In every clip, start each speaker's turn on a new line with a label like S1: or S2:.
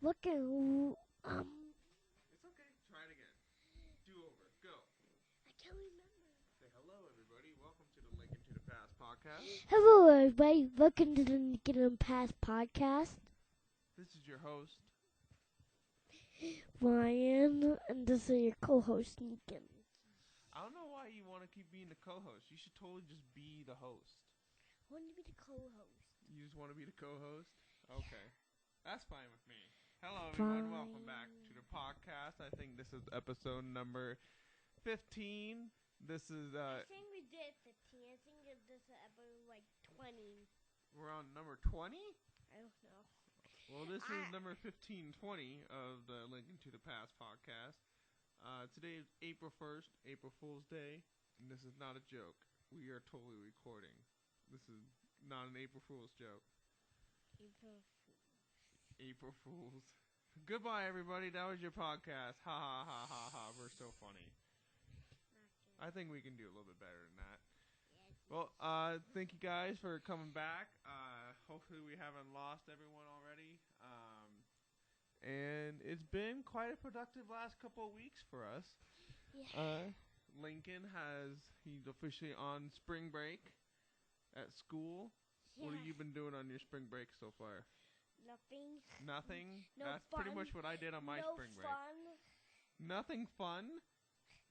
S1: looking.
S2: It's okay. Try it again. Do over. Go.
S1: I can't remember.
S2: Say hello, everybody. Welcome to the Lincoln to the Past podcast.
S1: Hello, everybody. Welcome to the Get in Past podcast.
S2: This is your host.
S1: Ryan, and this is your co-host, Negan.
S2: I don't know why you want to keep being the co-host. You should totally just be the host.
S1: I want to be the co-host.
S2: You just want to be the co-host? Okay. That's fine with me. Hello, everyone. Welcome back to the podcast. I think this is episode number 15. This is,
S1: I think we did 15. I think this is episode, 20.
S2: We're on number 20?
S1: I don't know.
S2: Well, this is number 1520 of the Lincoln to the Past podcast. Today is April 1st, April Fool's Day, and this is not a joke. We are totally recording. This is not an April Fool's joke. April Fools. Goodbye, everybody. That was your podcast. Ha ha ha ha ha. We're so funny. I think we can do a little bit better than that. Well, thank you guys for coming back. Hopefully we haven't lost everyone already. And it's been quite a productive last couple of weeks for us.
S1: Yeah.
S2: Lincoln he's officially on spring break at school.
S1: Yeah.
S2: What have you been doing on your spring break so far?
S1: Nothing.
S2: Nothing?
S1: No
S2: That's
S1: fun.
S2: pretty much what I did on my spring break.
S1: Fun.
S2: Nothing fun?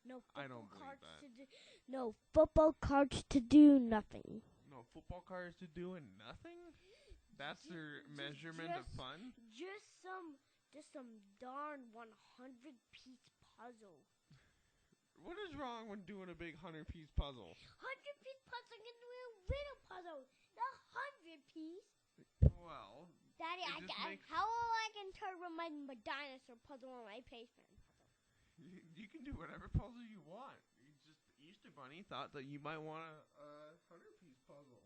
S1: No football
S2: I don't believe that.
S1: to do. No football cards to do. Nothing.
S2: No football cards to do and nothing? That's their measurement of fun?
S1: Just some darn 100-piece puzzle.
S2: What is wrong with doing a big 100-piece puzzle?
S1: 100-piece puzzle can do a riddle puzzle. The 100-piece.
S2: Well,
S1: Daddy, how will I can turn my dinosaur puzzle on my pavement puzzle?
S2: You can do whatever puzzle you want. The Easter Bunny thought that you might want a 100-piece puzzle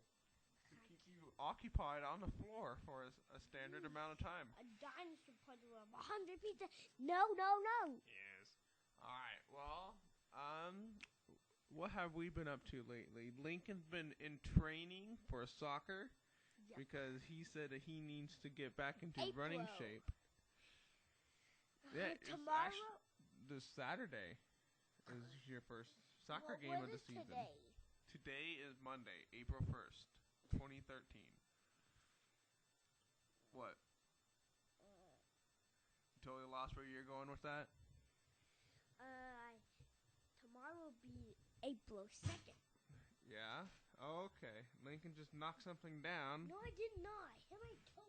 S2: to keep you occupied on the floor for a standard amount of time.
S1: A dinosaur puzzle of 100 pieces. No.
S2: Yes. All right. Well, what have we been up to lately? Lincoln's been in training for soccer.
S1: Yep.
S2: Because he said that he needs to get back into
S1: April.
S2: running shape. Yeah,
S1: tomorrow.
S2: This Saturday is your first soccer game of the season.
S1: Today?
S2: Today is Monday, April 1st, 2013. What? You totally lost where you're going with that?
S1: Tomorrow will be April 2nd.
S2: Yeah? Okay. Lincoln just knocked something down.
S1: No, I did not. I hit my toe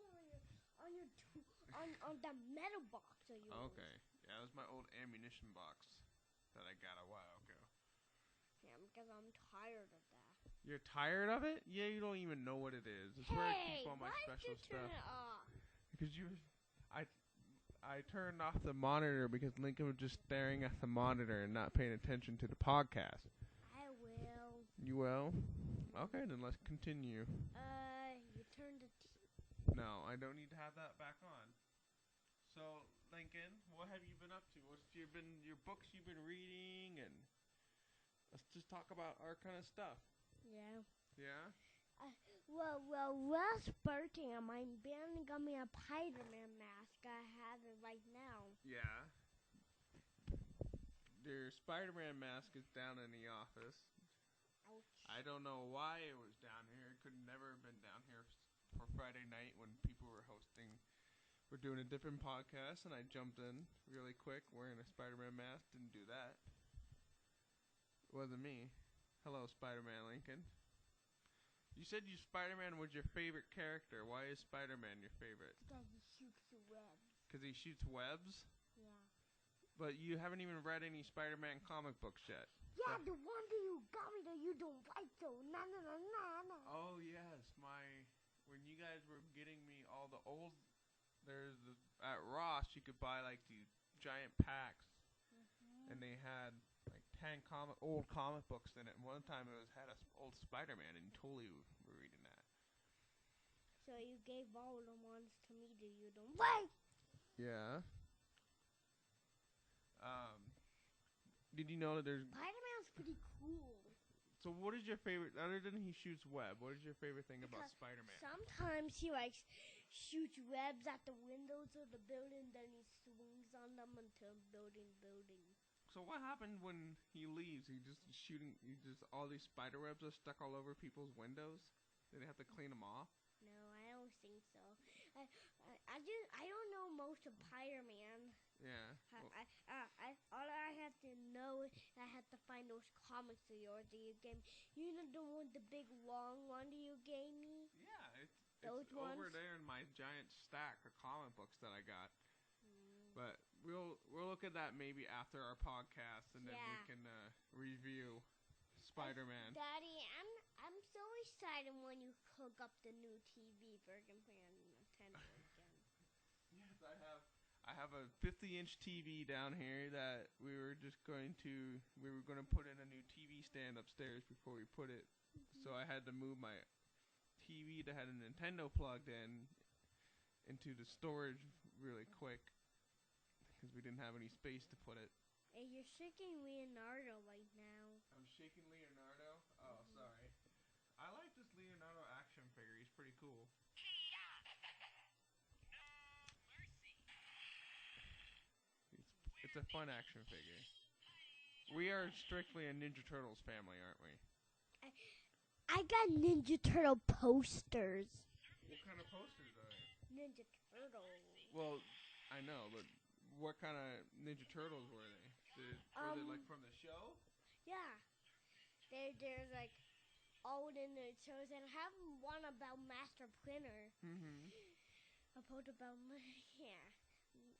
S1: on the metal box.
S2: Okay. Yeah, that was my old ammunition box that I got a while ago.
S1: Yeah, because I'm tired of that.
S2: You're tired of it? Yeah, you don't even know what it is. It's where I keep all my special stuff.
S1: Turn it off?
S2: Because I turned off the monitor because Lincoln was just staring at the monitor and not paying attention to the podcast.
S1: I will.
S2: You will? Okay, then let's continue.
S1: You turned the
S2: No, I don't need to have that back on. So, Lincoln, what have you been up to? What's your books you've been reading, and let's just talk about our kind of stuff.
S1: Yeah.
S2: Yeah?
S1: Well, last birthday, my band got me a Spider-Man mask. I have it right now.
S2: Yeah. Their Spider-Man mask is down in the office.
S1: Ouch.
S2: I don't know why it was down here. It could never have been down here for Friday night when people were hosting. We're doing a different podcast, and I jumped in really quick wearing a Spider-Man mask. Didn't do that. It wasn't me. Hello, Spider-Man Lincoln. You said Spider-Man was your favorite character. Why is Spider-Man your favorite?
S1: Because he shoots the webs.
S2: Because he shoots webs?
S1: Yeah.
S2: But you haven't even read any Spider-Man comic books yet.
S1: Yeah, the one that you got me that you don't like, though. No.
S2: Oh, yes. When you guys were getting me all the old... At Ross, you could buy, these giant packs. Mm-hmm. And they had, 10 old comic books in it. And one time it had an old Spider-Man, and you totally were reading that.
S1: So you gave all the ones to me that you don't like.
S2: Yeah. Did you know that there's...
S1: Spider-Man's pretty cool.
S2: So what is your favorite, other than he shoots web, what is your favorite thing about Spider-Man?
S1: Sometimes he shoots webs at the windows of the building, then he swings on them until building.
S2: So what happened when he leaves? He just shooting. He just all these spider webs are stuck all over people's windows. Did they have to clean them off?
S1: No, I don't think so. I don't know most of Spider-Man.
S2: Yeah. Well,
S1: All I have to know is I have to find those comics of yours that you gave me. You know the one, the big long one that you gave me?
S2: yeah, it's
S1: Those
S2: over
S1: ones?
S2: there in my giant stack of comic books that I got.
S1: Mm.
S2: But we'll look at that maybe after our podcast, and then we
S1: Yeah.
S2: can review Spider-Man.
S1: Daddy, I'm so excited when you hook up the new TV for Nintendo again.
S2: Yes, I have a 50-inch TV down here that we were going to put in a new TV stand upstairs before we put it. So I had to move my TV that had a Nintendo plugged into the storage really quick because we didn't have any space to put it.
S1: Hey, you're shaking Leonardo right now.
S2: I'm shaking Leonardo. Oh, sorry. I like this Leonardo action figure. He's pretty cool. It's a fun action figure. We are strictly a Ninja Turtles family, aren't we?
S1: I got Ninja Turtle posters.
S2: What kind of posters are they?
S1: Ninja Turtles.
S2: Well, I know, but what kind of Ninja Turtles were they? Were they like from the show?
S1: Yeah. There's like old in the shows, and I have one about Master Splinter.
S2: Mm-hmm.
S1: About yeah.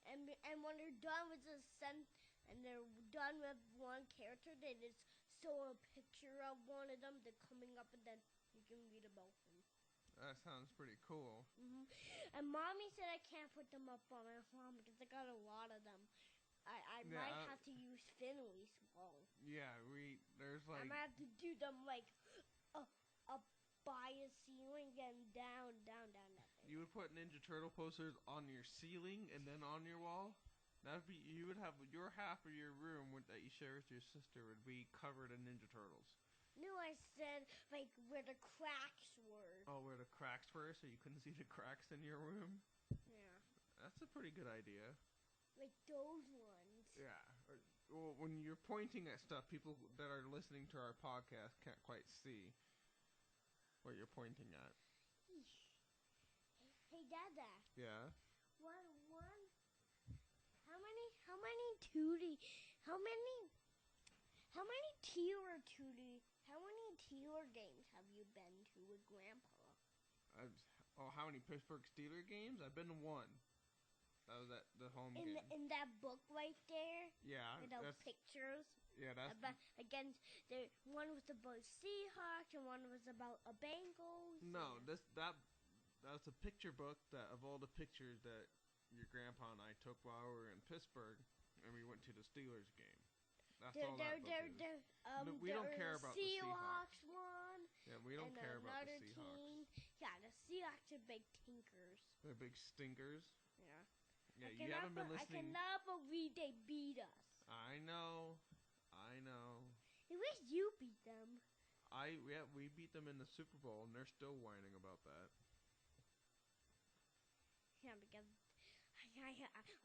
S1: And when they're done with and they're done with one character, they just show a picture of one of them. They're coming up, and then you can read about them.
S2: That sounds pretty cool.
S1: And Mommy said I can't put them up on my farm because I got a lot of them. I might have to use Finley's wall.
S2: Yeah, there's like.
S1: I might have to do them like up by a ceiling and down that thing.
S2: You would put Ninja Turtle posters on your ceiling and then on your wall? You would have your half of your room that you share with your sister would be covered in Ninja Turtles.
S1: No, I said like where the cracks were.
S2: Oh, where the cracks were, so you couldn't see the cracks in your room?
S1: Yeah.
S2: That's a pretty good idea.
S1: Like those ones.
S2: Yeah. Well, when you're pointing at stuff, people that are listening to our podcast can't quite see what you're pointing at.
S1: Hey, Dada.
S2: Yeah.
S1: How many Tootie? How many Tier Tootie? How many Tier games have you been to with Grandpa?
S2: How many Pittsburgh Steelers games? I've been to one. That was at the home game.
S1: In that book right there?
S2: Yeah.
S1: With those pictures?
S2: Yeah, that's...
S1: One was about Seahawks and one was about a Bengals.
S2: No, that's a picture book of all the pictures that your grandpa and I took while we were in Pittsburgh, and we went to the Steelers game. That's all that book is. We don't care about the Seahawks.
S1: One.
S2: Yeah, we don't care about the Seahawks.
S1: Team. Yeah, the Seahawks are big tinkers.
S2: They're big stinkers.
S1: Yeah.
S2: Yeah, you haven't been listening.
S1: I cannot believe they beat us.
S2: I know.
S1: At least you beat them.
S2: We beat them in the Super Bowl, and they're still whining about that.
S1: Yeah, because I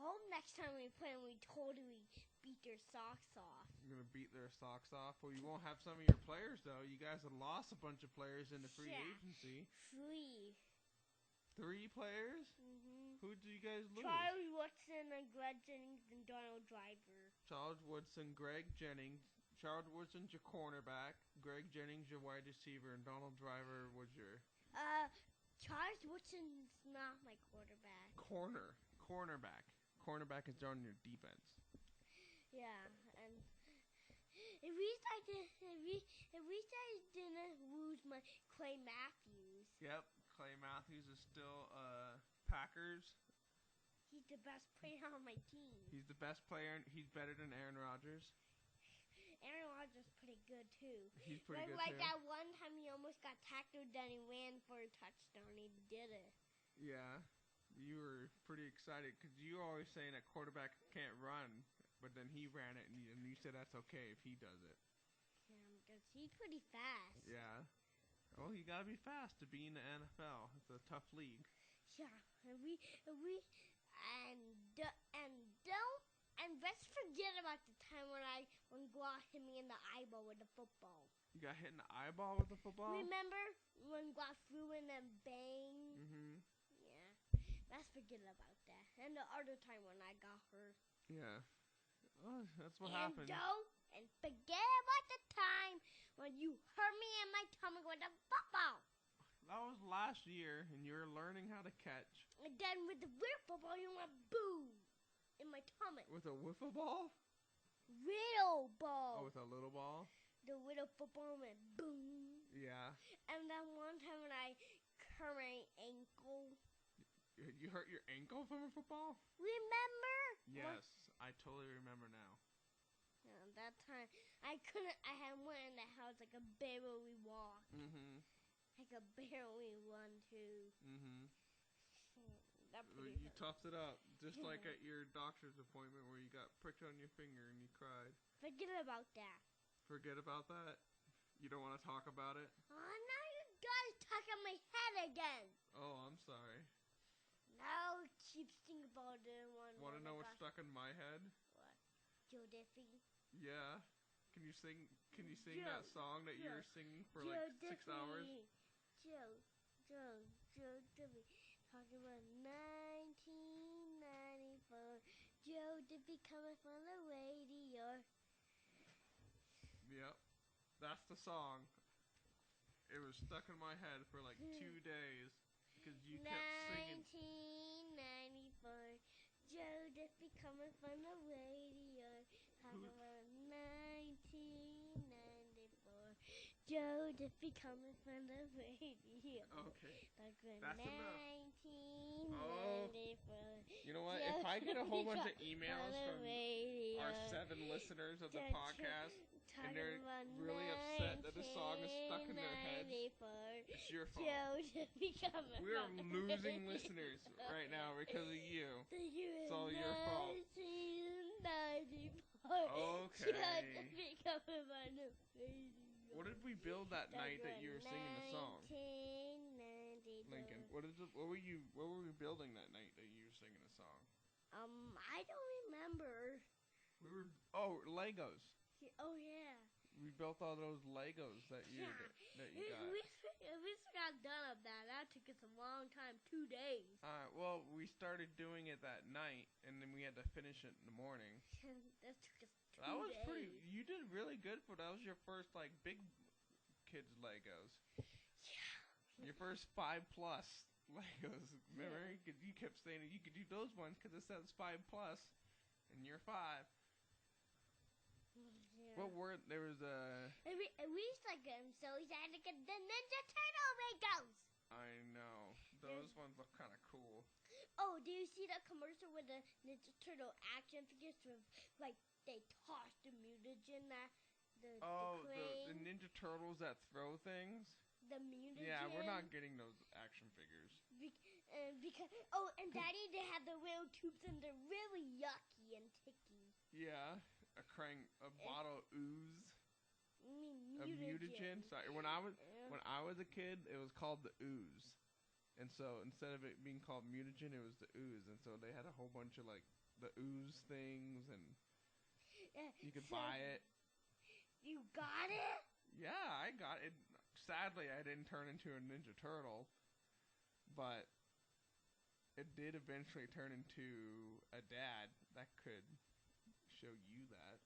S1: hope next time we play, we totally beat their socks off.
S2: You're gonna beat their socks off? Well, you won't have some of your players though. You guys have lost a bunch of players in the free agency. 3 players?
S1: Mm-hmm.
S2: Who did you guys lose?
S1: Charlie Woodson and Greg Jennings and Donald Driver.
S2: Charles Woodson, Greg Jennings. Charles Woodson's your cornerback. Greg Jennings your wide receiver, and Donald Driver was your...
S1: Charles Woodson's not my quarterback.
S2: Cornerback. Cornerback is on your defense.
S1: Yeah, and at least I didn't lose my Clay Matthews.
S2: Yep, Clay Matthews is still Packers.
S1: He's the best player on my team.
S2: He's the best player. He's better than Aaron Rodgers.
S1: Aaron Rodgers is pretty good too.
S2: He's pretty good
S1: like
S2: too.
S1: That one time he almost got tackled, then he ran for a touchdown. He did it.
S2: Yeah, you were pretty excited because you were always saying that quarterback can't run, but then he ran it, and you said that's okay if he does it.
S1: Yeah, because he's pretty fast.
S2: Yeah. Well, you gotta be fast to be in the NFL. It's a tough league.
S1: Yeah, and let's forget about the time when Glock hit me in the eyeball with a football.
S2: You got hit in the eyeball with a football?
S1: Remember when Glock flew in and bang?
S2: Mm-hmm.
S1: Yeah, let's forget about that. And the other time when I got hurt.
S2: Yeah. Oh, that's what happened.
S1: And forget about the time when you hurt me in my tummy with a football.
S2: That was last year, and you were learning how to catch.
S1: And then with the real football, you went boom in my tummy.
S2: With a wiffle ball?
S1: Real ball.
S2: Oh, with a little ball?
S1: The little football went boom.
S2: Yeah.
S1: And then one time when I hurt my ankle.
S2: You hurt your ankle from a football?
S1: Remember?
S2: Yes, I totally remember now.
S1: Yeah, that time I had went in the house like a barely walk.
S2: Mm-hmm.
S1: I could barely run too.
S2: Mm-hmm.
S1: You
S2: toughed it up, just like at your doctor's appointment where you got pricked on your finger and you cried.
S1: Forget about that.
S2: Forget about that? You don't want to talk about it?
S1: Oh, now you guys talking my head again.
S2: Oh, I'm sorry.
S1: Now keep thinking about it.
S2: Want to know what's stuck in my head?
S1: What? Joe Diffie?
S2: Yeah. Can you sing that song that you were singing for like 6 hours?
S1: Joe Diffie. Talking about 1994. Joe Diffie coming from the radio.
S2: Yep. That's the song. It was stuck in my head for like 2 days because you kept singing.
S1: 1994. Joe Diffie coming from the radio. Talking about 1994. Joe Diffie coming from the radio.
S2: Okay.
S1: That's enough. 1994.
S2: You know what? If I get a whole bunch of emails from our 7 listeners of the podcast, and they're really upset that the song is stuck in their heads, it's your fault. We're losing listeners right now because of you. It's all your fault. Okay. What did we build that night that you were singing the song? Lincoln, what were we building that night that you were singing the song?
S1: I don't remember.
S2: Legos.
S1: Oh yeah.
S2: We built all those Legos that you got.
S1: We got done of that. That took us a long time, 2 days.
S2: Well, we started doing it that night, and then we had to finish it in the morning.
S1: That took us 2 days.
S2: That was pretty. You did really good for that. Was your first like big kids Legos. Yeah. Your first 5+ Legos. Remember, you kept saying you could do those ones because it says 5+, and you're 5.
S1: Yeah.
S2: What were there was a?
S1: We used to get them so excited to get the Ninja Turtle Legos.
S2: I know those ones look kind of cool.
S1: Oh, do you see that commercial with the Ninja Turtle action figures with like they toss the mutagen the
S2: Ninja Turtles that throw things?
S1: The mutagen.
S2: Yeah, we're not getting those action figures.
S1: And Daddy, they have the little tubes and they're really yucky and ticky.
S2: Yeah, a bottle of ooze.
S1: Mutagen.
S2: A mutagen. Sorry, when I was a kid, it was called the ooze, and so instead of it being called mutagen, it was the ooze, and so they had a whole bunch of like the ooze things, and you could buy it.
S1: You got it?
S2: Yeah, I got it. Sadly, I didn't turn into a Ninja Turtle, but it did eventually turn into a dad that could show you that.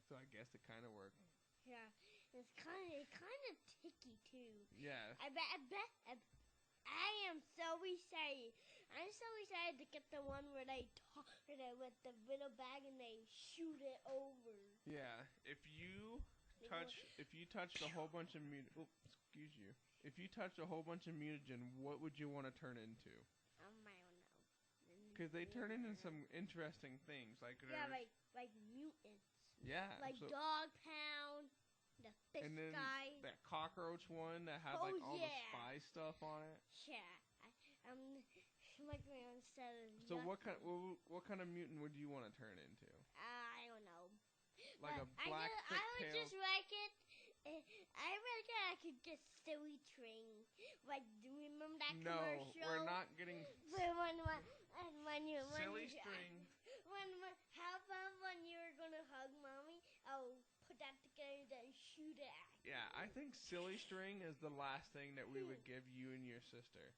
S2: So I guess it kind of worked.
S1: Yeah, it's kind of ticky too.
S2: Yeah.
S1: I I am so excited. I'm so excited to get the one where they with the little bag and they shoot it over.
S2: Yeah. If you touched a whole bunch of If you touched a whole bunch of mutagen, what would you want to turn into?
S1: I don't know.
S2: Because they turn into some interesting things, like
S1: mutants.
S2: Yeah.
S1: Like Dog Pound, the fish
S2: and then
S1: guy.
S2: That cockroach one that had all the spy stuff on it.
S1: Yeah.
S2: So what kind of mutant would you want to turn into?
S1: I don't know.
S2: Like
S1: but
S2: a black
S1: I would just like it I reckon I could get silly string. Like, do you remember that
S2: No,
S1: commercial?
S2: we're not getting
S1: when
S2: silly string.
S1: How about when you were gonna hug mommy? I'll put that together then shoot it at you.
S2: Yeah, I think silly string is the last thing that we would give you and your sister.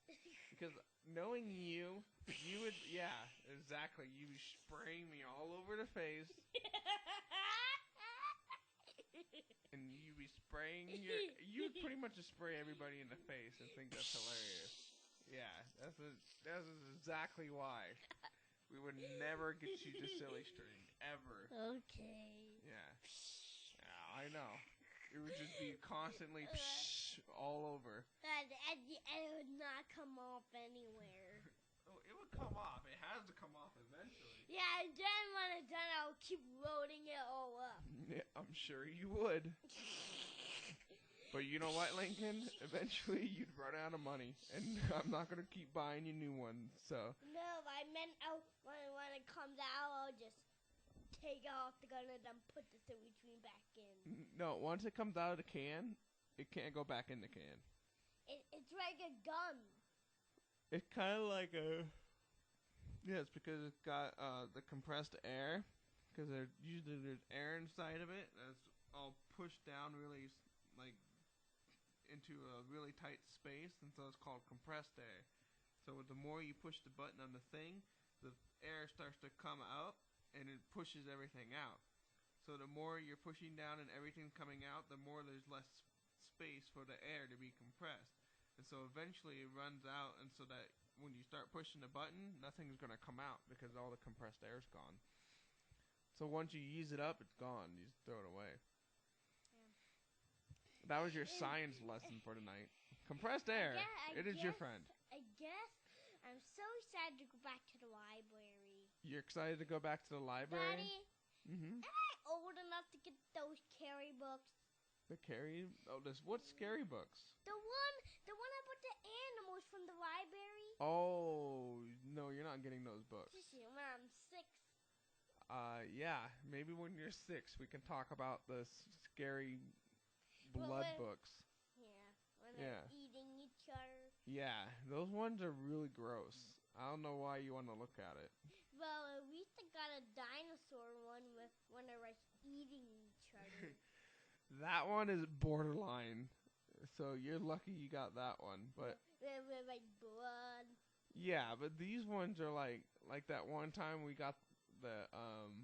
S2: Because knowing you would, yeah, exactly. You spraying me all over the face. And you'd be spraying you would pretty much just spray everybody in the face and think that's hilarious. Yeah, that's exactly why. We would never get you to silly string, ever.
S1: Okay.
S2: Yeah, I know. It would just be constantly all over.
S1: And it would not come off anywhere.
S2: Oh, it would come off. It has to come off eventually.
S1: Yeah, and then when it's done, I'll keep loading it all up.
S2: Yeah, I'm sure you would. But you know what, Lincoln? Eventually, you'd run out of money, and I'm not gonna keep buying you new ones. So.
S1: No, I meant when it comes out, I'll just take it off the gun and then put the silly string back in.
S2: No, once it comes out of the can, it can't go back in the can.
S1: It's like a gun.
S2: It's kind of like a. Yeah, it's because it's got the compressed air. Because usually there's air inside of it. That's all pushed down really, like, into a really tight space, and so it's called compressed air. So the more you push the button on the thing, the air starts to come out, and it pushes everything out. So the more you're pushing down and everything's coming out, the more there's less space for the air to be compressed. And so eventually it runs out, and so that when you start pushing the button, nothing's going to come out because all the compressed air's gone. So once you use it up, it's gone. You just throw it away. Yeah. That was your science lesson for tonight. Compressed air. It is your friend.
S1: I guess I'm so excited to go back to the library.
S2: You're excited to go back to the library?
S1: Daddy,
S2: mm-hmm.
S1: am I old enough to get those Carrie books?
S2: The Carrie? Oh, what scary books?
S1: The one about the animals from the library.
S2: Oh, no, you're not getting those books.
S1: When I'm 6.
S2: Yeah, maybe when you're 6, we can talk about the scary blood books.
S1: Yeah, when they're eating each other.
S2: Yeah, those ones are really gross. I don't know why you want to look at it.
S1: Well, at least I got a dinosaur one when they're like eating each other.
S2: That one is borderline. So you're lucky you got that one, but
S1: with like blood.
S2: Yeah, but these ones are like that one time we got the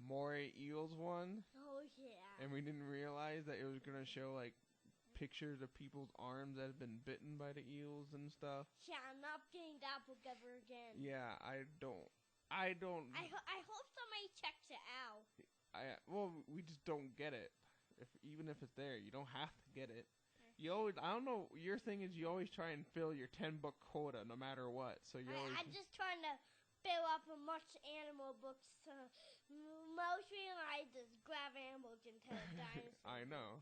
S2: moray eels one.
S1: Oh yeah.
S2: And we didn't realize that it was gonna show like pictures of people's arms that have been bitten by the eels and stuff.
S1: Yeah, I'm not getting that book ever again.
S2: Yeah, I don't.
S1: I hope somebody checks it out.
S2: Well, we just don't get it. Even if it's there, you don't have to get it. You always, I don't know, your thing is you always try and fill your 10-book quota no matter what. So
S1: I'm just trying to fill up as much animal books. Mostly I just grab animals and tell dinosaurs.
S2: I know.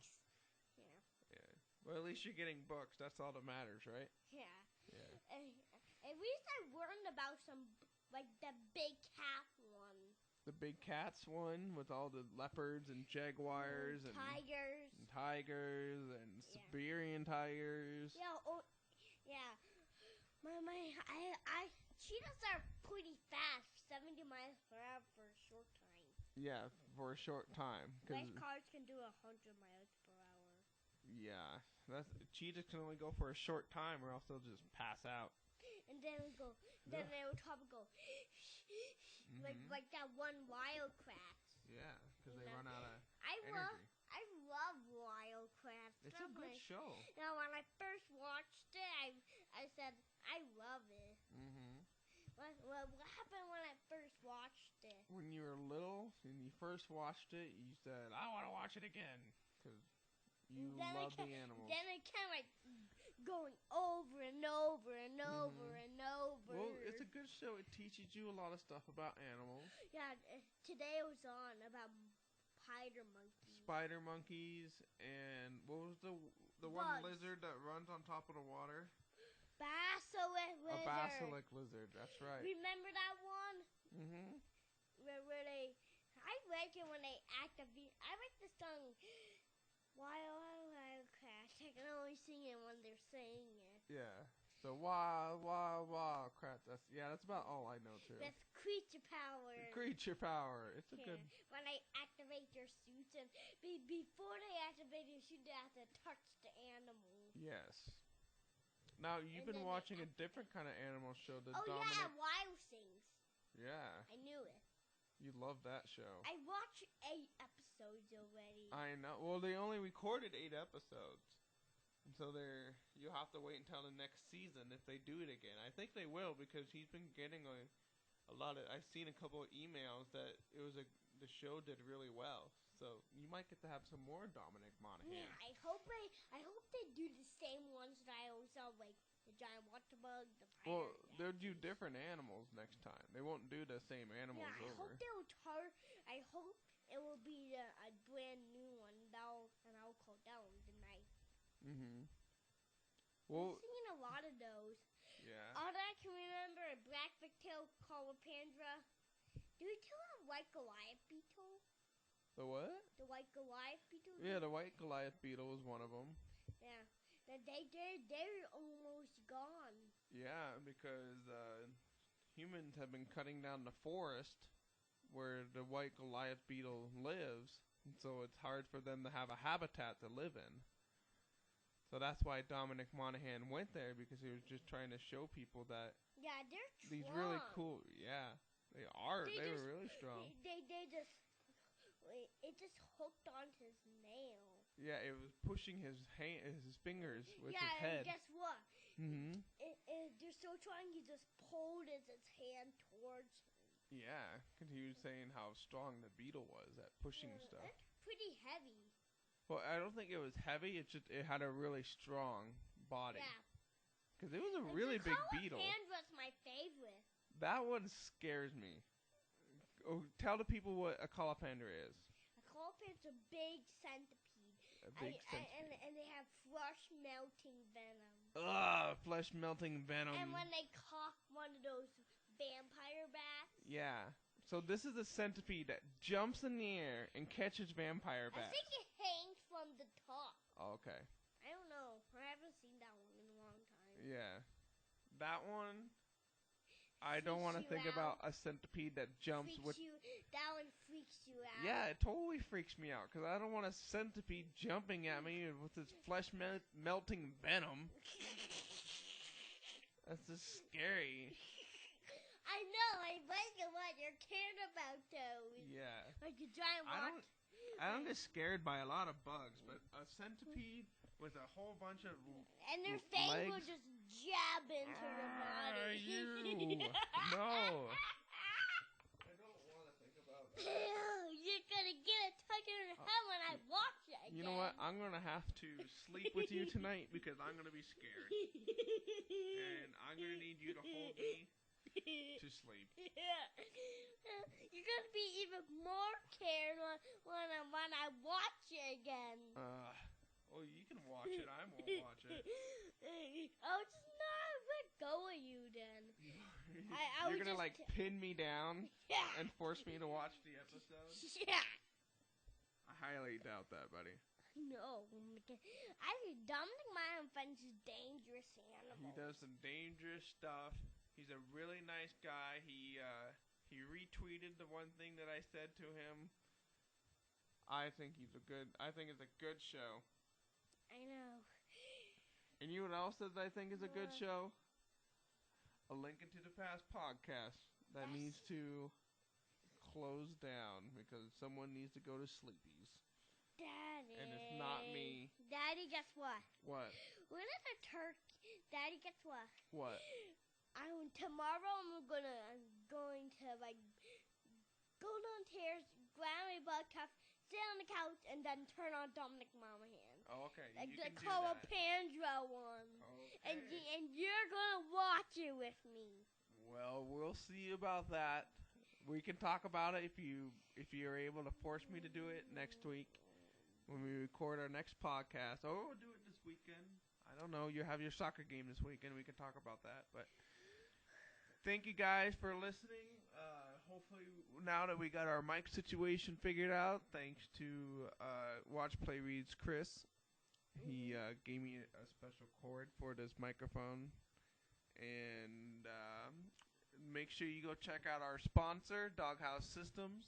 S2: Yeah. Well, at least you're getting books. That's all that matters, right?
S1: Yeah. At least I learned about some, like the big cat one.
S2: The big cats one with all the leopards and jaguars and tigers and Siberian tigers.
S1: Yeah, yeah. Cheetahs are pretty fast, 70 miles per hour for a short time.
S2: Yeah, for a short time.
S1: Race cars can do 100 miles per hour.
S2: Yeah, cheetahs can only go for a short time, or else they'll just pass out.
S1: And then they would probably go. Like that one Wildcraft.
S2: Yeah, because they run out of energy.
S1: I love Wildcraft.
S2: It's a good show.
S1: Now, when I first watched it, I said, I love it.
S2: Mm-hmm.
S1: What happened when I first watched it?
S2: When you were little and you first watched it, you said, I want to watch it again. Because you love the animals.
S1: Then it kind of like going over and over and over and over.
S2: Well, it's a good show. It teaches you a lot of stuff about animals.
S1: Yeah, today it was on about
S2: spider monkeys, and what was the one lizard that runs on top of the water?
S1: Basilisk lizard.
S2: A basilisk lizard, that's right.
S1: Remember that one?
S2: Mm-hmm.
S1: Where they, I like it when they activate. I like the song. Wild crash. I can only sing it when they're saying it.
S2: Yeah. So wild crap. That's about all I know too.
S1: That's creature power.
S2: Creature power. It's a good.
S1: When they activate their suits, and before they activate their suit, they have to touch the animal.
S2: Yes. Now you've been watching a different kind of animal show.
S1: Yeah, Wild Things.
S2: Yeah.
S1: I knew it.
S2: You love that show.
S1: I watched 8 episodes already.
S2: I know. Well, they only recorded 8 episodes. So you'll have to wait until the next season if they do it again. I think they will because he's been getting a lot of. I've seen a couple of emails that the show did really well. So you might get to have some more Dominic Monaghan.
S1: Yeah, I hope they do the same ones that I always saw, like the giant water bug, the pirate.
S2: Well, they'll do different animals next time. They won't do the same animals over.
S1: I hope I hope it will be a brand new one. I'll call down the night.
S2: Well,
S1: I've seen a lot of those.
S2: Yeah.
S1: All that I can remember is Black Victail, Colopandra. Do we still have White Goliath Beetle?
S2: The what?
S1: The White Goliath Beetle?
S2: Yeah, the White Goliath Beetle was one of them.
S1: Yeah. They're almost gone.
S2: Yeah, because humans have been cutting down the forest where the White Goliath Beetle lives, and so it's hard for them to have a habitat to live in. So that's why Dominic Monaghan went there, because he was just trying to show people that
S1: they're strong.
S2: These really cool, they are. They were really strong.
S1: It just hooked on his nail.
S2: Yeah, it was pushing his fingers with his head.
S1: And guess what?
S2: They're
S1: so strong. He just pulled his hand towards him.
S2: Yeah, because he was saying how strong the beetle was at pushing stuff.
S1: It's pretty heavy.
S2: Well, I don't think it was heavy. It's just it had a really strong body.
S1: Yeah.
S2: Because it was a really big beetle.
S1: Colapandra's my favorite.
S2: That one scares me. Oh, tell the people what a Colopandra is.
S1: A Colapandra's a big centipede.
S2: A big centipede.
S1: And they have flesh melting venom.
S2: Ugh, flesh melting venom.
S1: And when they cough, one of those vampire bats.
S2: Yeah. So this is a centipede that jumps in the air and catches vampire bats.
S1: I think it hangs from the top.
S2: Oh, okay.
S1: I don't know. I haven't seen that one in a long time.
S2: Yeah. That one, I don't want to think about a centipede that jumps with...
S1: That one freaks you out.
S2: Yeah, it totally freaks me out, because I don't want a centipede jumping at me with its flesh melting venom. That's just scary.
S1: I know, I like it when you're caring about those.
S2: Yeah.
S1: Like a giant rock.
S2: I don't get scared by a lot of bugs, but a centipede with a whole bunch of
S1: and their fangs will just jab into your body.
S2: No. I don't want to think about that.
S1: You're gonna get a tuck in your head when I watch it again.
S2: You know what? I'm gonna have to sleep with you tonight because I'm gonna be scared. And I'm gonna need you to hold me to sleep.
S1: You're gonna be even more scared when I watch it again.
S2: Well, you can watch it. I won't watch it.
S1: I'll just not let go of you then.
S2: You're gonna like pin me down and force me to watch the episode?
S1: Yeah.
S2: I highly doubt that, buddy.
S1: No. I think Dominic Monaghan finds dangerous animals.
S2: He does some dangerous stuff. He's a really nice guy. He retweeted the one thing that I said to him. I think it's a good show.
S1: I know.
S2: And you know what else that I think is a good show? A Lincoln to the Past podcast that needs to close down because someone needs to go to sleepies.
S1: Daddy.
S2: And it's not me.
S1: Daddy, guess what?
S2: What?
S1: When is a turkey? Daddy, guess what?
S2: What?
S1: Tomorrow I'm going to like go downstairs, grab my butt cuff, sit on the couch, and then turn on Dominic Monaghan.
S2: Oh, okay.
S1: Like
S2: you
S1: the
S2: can do that.
S1: Colopandra one.
S2: Okay.
S1: And you're gonna watch it with me.
S2: Well, we'll see about that. We can talk about it if you're able to force me to do it next week when we record our next podcast. Or we'll do it this weekend. I don't know. You have your soccer game this weekend. We can talk about that. But thank you guys for listening. hopefully, now that we got our mic situation figured out, thanks to Watch Play Reads Chris, he gave me a special cord for this microphone. And make sure you go check out our sponsor, Doghouse Systems.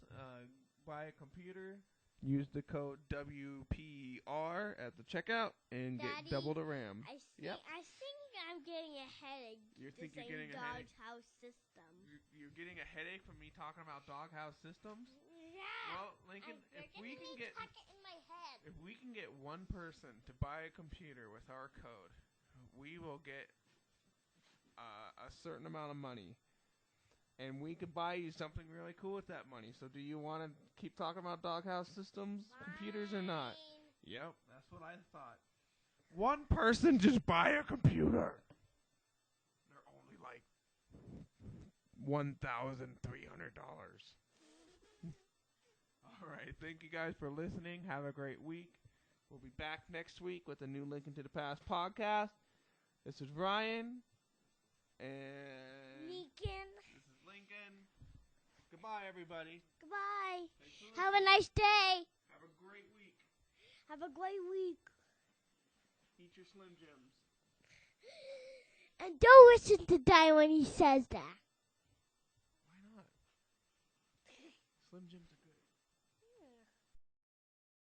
S2: Buy a computer. Use the code WPR at the checkout and
S1: Daddy,
S2: get double the RAM.
S1: I think I'm getting a headache.
S2: You think you're getting a headache?
S1: Doghouse System.
S2: You're getting a headache from me talking about Doghouse Systems?
S1: Yeah.
S2: Well, Lincoln, if we can get
S1: in my head.
S2: if we can get one person to buy a computer with our code, we will get a certain amount of money. And we could buy you something really cool with that money. So do you want to keep talking about Doghouse Systems computers or not? Yep, that's what I thought. One person just buy a computer. They're only like $1,300. All right, thank you guys for listening. Have a great week. We'll be back next week with a new Lincoln to the Past podcast. This is Ryan. And
S1: Lincoln.
S2: Goodbye, everybody.
S1: Goodbye. Have a nice day.
S2: Have a great week.
S1: Have a great week.
S2: Eat your Slim Jims.
S1: And don't listen to Dad when he says that.
S2: Why not? Slim Jims